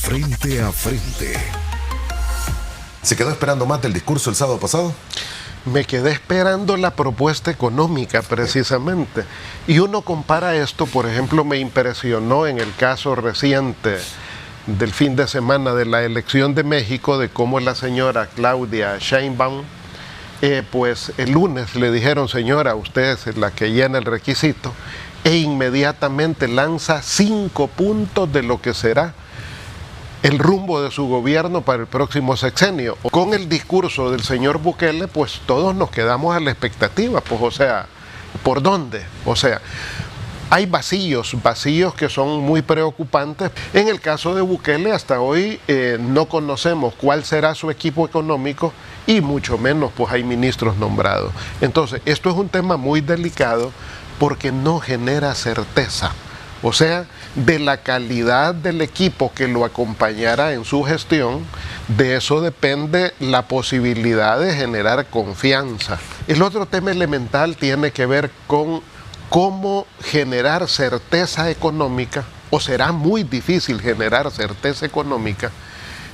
Frente a frente. ¿Se quedó esperando más del discurso el sábado pasado? Me quedé esperando la propuesta económica, precisamente. Y uno compara esto, por ejemplo, me impresionó en el caso reciente del fin de semana de la elección de México, de cómo la señora Claudia Sheinbaum, pues el lunes le dijeron: señora, usted es la que llena el requisito, e inmediatamente lanza 5 puntos de lo que será el rumbo de su gobierno para el próximo sexenio. Con el discurso del señor Bukele, pues todos nos quedamos a la expectativa, pues o sea, ¿por dónde? O sea, hay vacíos que son muy preocupantes. En el caso de Bukele, hasta hoy no conocemos cuál será su equipo económico y mucho menos pues hay ministros nombrados. Entonces, esto es un tema muy delicado porque no genera certeza. O sea, de la calidad del equipo que lo acompañará en su gestión, de eso depende la posibilidad de generar confianza. El otro tema elemental tiene que ver con cómo generar certeza económica, o será muy difícil generar certeza económica,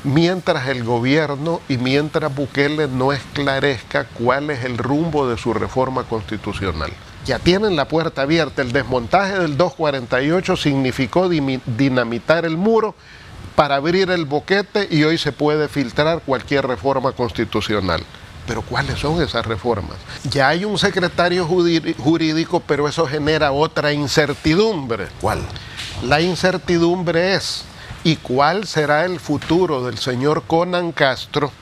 mientras el gobierno y mientras Bukele no esclarezca cuál es el rumbo de su reforma constitucional. Ya tienen la puerta abierta. El desmontaje del 248 significó dinamitar el muro para abrir el boquete y hoy se puede filtrar cualquier reforma constitucional. Pero ¿cuáles son esas reformas? Ya hay un secretario jurídico, pero eso genera otra incertidumbre. ¿Cuál? La incertidumbre es: ¿y cuál será el futuro del señor Conan Castro,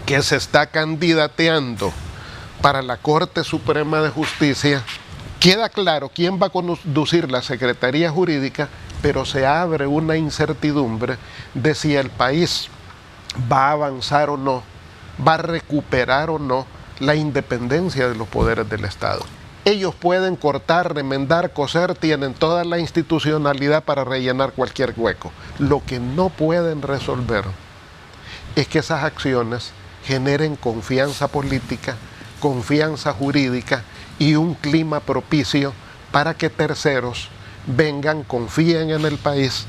que se está candidateando para la Corte Suprema de Justicia? Queda claro quién va a conducir la Secretaría Jurídica, pero se abre una incertidumbre de si el país va a avanzar o no, va a recuperar o no la independencia de los poderes del Estado. Ellos pueden cortar, remendar, coser, tienen toda la institucionalidad para rellenar cualquier hueco. Lo que no pueden resolver es que esas acciones generen confianza política, confianza jurídica y un clima propicio para que terceros vengan, confíen en el país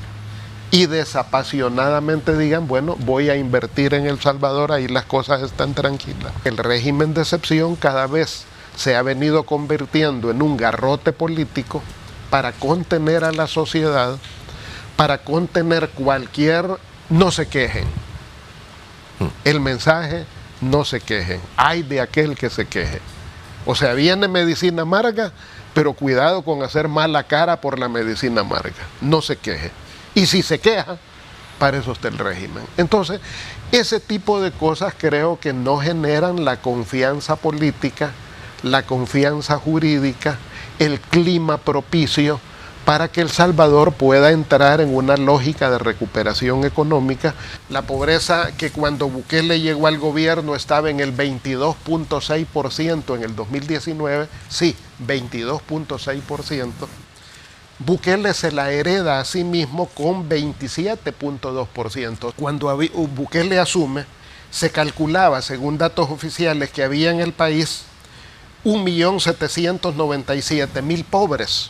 y desapasionadamente digan: bueno, voy a invertir en El Salvador, ahí las cosas están tranquilas. El régimen de excepción cada vez se ha venido convirtiendo en un garrote político para contener a la sociedad, para contener cualquier no se quejen. El mensaje: no se quejen, hay de aquel que se queje. O sea, viene medicina amarga, pero cuidado con hacer mala cara por la medicina amarga. No se queje. Y si se queja, para eso está el régimen. Entonces, ese tipo de cosas creo que no generan la confianza política, la confianza jurídica, el clima propicio para que El Salvador pueda entrar en una lógica de recuperación económica. La pobreza, que cuando Bukele llegó al gobierno estaba en el 22.6% en el 2019, sí, 22.6%. Bukele se la hereda a sí mismo con 27.2%. Cuando Bukele asume, se calculaba, según datos oficiales, que había en el país 1.797.000 pobres.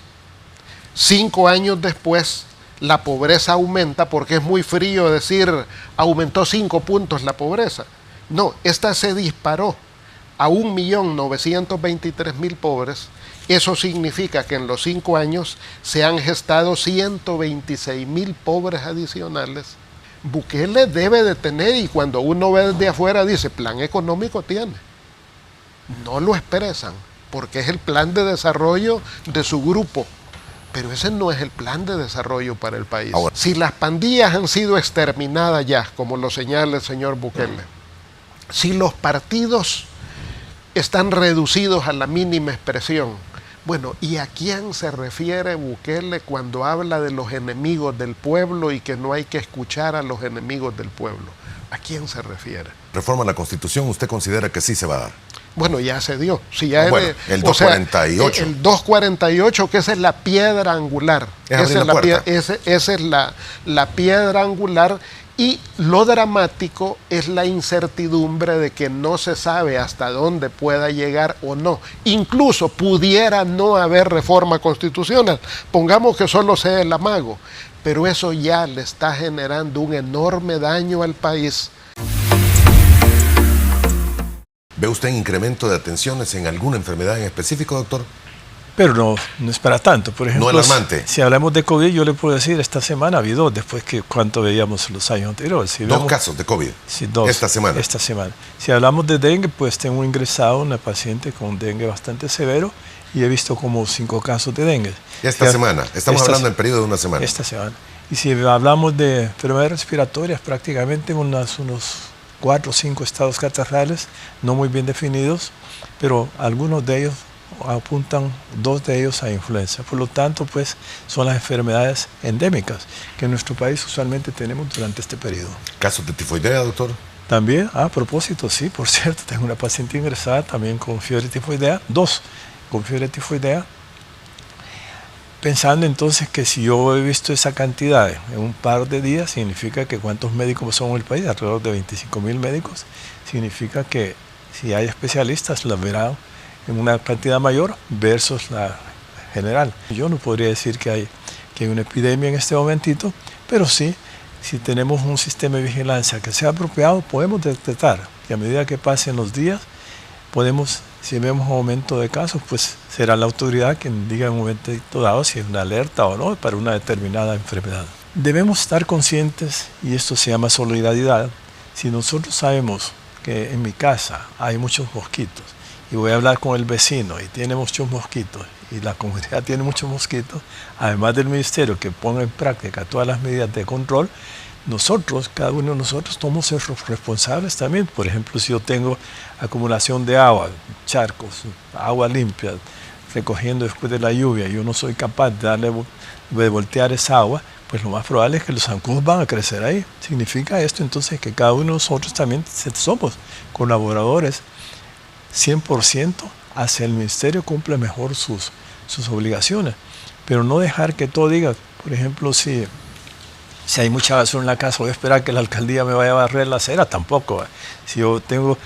5 años después, la pobreza aumenta, porque es muy frío decir aumentó 5 puntos la pobreza. No, esta se disparó a 1.923.000 pobres. Eso significa que en los 5 años se han gestado 126.000 pobres adicionales. Bukele debe de tener, y cuando uno ve desde afuera dice, plan económico tiene. No lo expresan, porque es el plan de desarrollo de su grupo. Pero ese no es el plan de desarrollo para el país. Ahora, si las pandillas han sido exterminadas ya, como lo señala el señor Bukele, si los partidos están reducidos a la mínima expresión, bueno, ¿y a quién se refiere Bukele cuando habla de los enemigos del pueblo y que no hay que escuchar a los enemigos del pueblo? ¿A quién se refiere? ¿Reforma a la Constitución usted considera que sí se va a dar? Bueno, ya se dio. Si ya bueno, el 248. O sea, el 248, que esa es la piedra angular. Esa es la piedra angular. Y lo dramático es la incertidumbre de que no se sabe hasta dónde pueda llegar o no. Incluso pudiera no haber reforma constitucional. Pongamos que solo sea el amago. pero eso ya le está generando un enorme daño al país. ¿Ve usted un incremento de atenciones en alguna enfermedad en específico, doctor? Pero no es para tanto. Por ejemplo, no alarmante. Si hablamos de COVID, yo le puedo decir, esta semana ha habido, después que cuánto veíamos los años anteriores. Si dos casos de COVID, sí, dos, esta semana. Esta semana. Si hablamos de dengue, pues tengo ingresado una paciente con dengue bastante severo y he visto como 5 casos de dengue. Esta semana, estamos hablando del periodo de una semana. Esta semana. Y si hablamos de enfermedades respiratorias, prácticamente unos 4 o 5 estados catarrales, no muy bien definidos, pero algunos de ellos apuntan, 2 de ellos a influenza. Por lo tanto, pues son las enfermedades endémicas que en nuestro país usualmente tenemos durante este periodo. ¿Casos de tifoidea, doctor? También, a propósito, sí, por cierto, tengo una paciente ingresada también con fiebre tifoidea, 2 con fiebre tifoidea. Pensando entonces que si yo he visto esa cantidad en un par de días, significa que cuántos médicos son en el país, alrededor de 25.000 médicos, significa que si hay especialistas, los verán en una cantidad mayor versus la general. Yo no podría decir que hay una epidemia en este momentito, pero sí, si tenemos un sistema de vigilancia que sea apropiado, podemos detectar y a medida que pasen los días, podemos, si vemos un aumento de casos, pues será la autoridad quien diga en un momento dado si es una alerta o no para una determinada enfermedad. Debemos estar conscientes, y esto se llama solidaridad, si nosotros sabemos que en mi casa hay muchos mosquitos, y voy a hablar con el vecino y tiene muchos mosquitos y la comunidad tiene muchos mosquitos, además del ministerio que ponga en práctica todas las medidas de control, nosotros, cada uno de nosotros, somos responsables también. Por ejemplo, si yo tengo acumulación de agua, charcos, agua limpia, recogiendo después de la lluvia, y yo no soy capaz de voltear esa agua, pues lo más probable es que los zancudos van a crecer ahí. Significa esto entonces que cada uno de nosotros también somos colaboradores 100% hacia el ministerio, cumple mejor sus obligaciones, pero no dejar que todo diga, por ejemplo, si hay mucha basura en la casa, voy a esperar que la alcaldía me vaya a barrer la acera, tampoco. Si yo tengo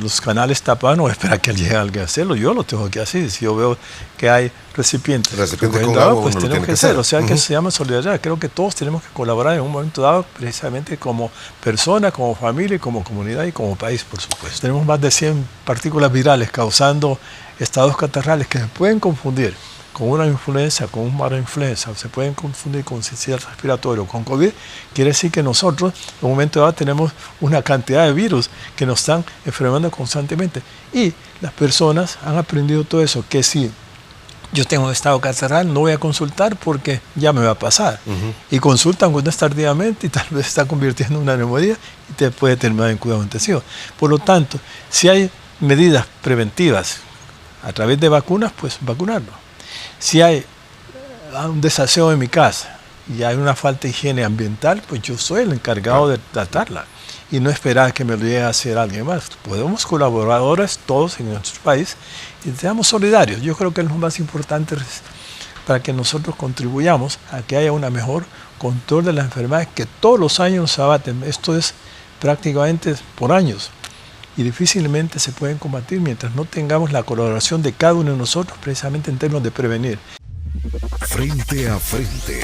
los canales tapados, no voy a esperar que llegue alguien a hacerlo, yo lo tengo que hacer. Si yo veo que hay recipientes con agua, pues uno tenemos que hacerlo. O sea, que se llama solidaridad. Creo que todos tenemos que colaborar en un momento dado, precisamente como persona, como familia, como comunidad y como país, por supuesto. Tenemos más de 100 partículas virales causando estados catarrales que se pueden confundir con una influenza, con un influenza, se pueden confundir con sincicial respiratorio, con COVID. Quiere decir que nosotros en un momento dado tenemos una cantidad de virus que nos están enfermando constantemente. Y las personas han aprendido todo eso, que si yo tengo un estado catarral, no voy a consultar porque ya me va a pasar. Y consultan cuando es tardíamente y tal vez se está convirtiendo en una neumonía y te puede terminar en cuidado intensivo. Por lo tanto, si hay medidas preventivas a través de vacunas, pues vacunarlo. Si hay un desaseo en mi casa y hay una falta de higiene ambiental, pues yo soy el encargado de tratarla y no esperar que me lo llegue a hacer alguien más. Podemos colaboradores todos en nuestro país y seamos solidarios. Yo creo que es lo más importante para que nosotros contribuyamos a que haya un mejor control de las enfermedades que todos los años nos abaten. Esto es prácticamente por años y difícilmente se pueden combatir mientras no tengamos la colaboración de cada uno de nosotros, precisamente en términos de prevenir. Frente a frente.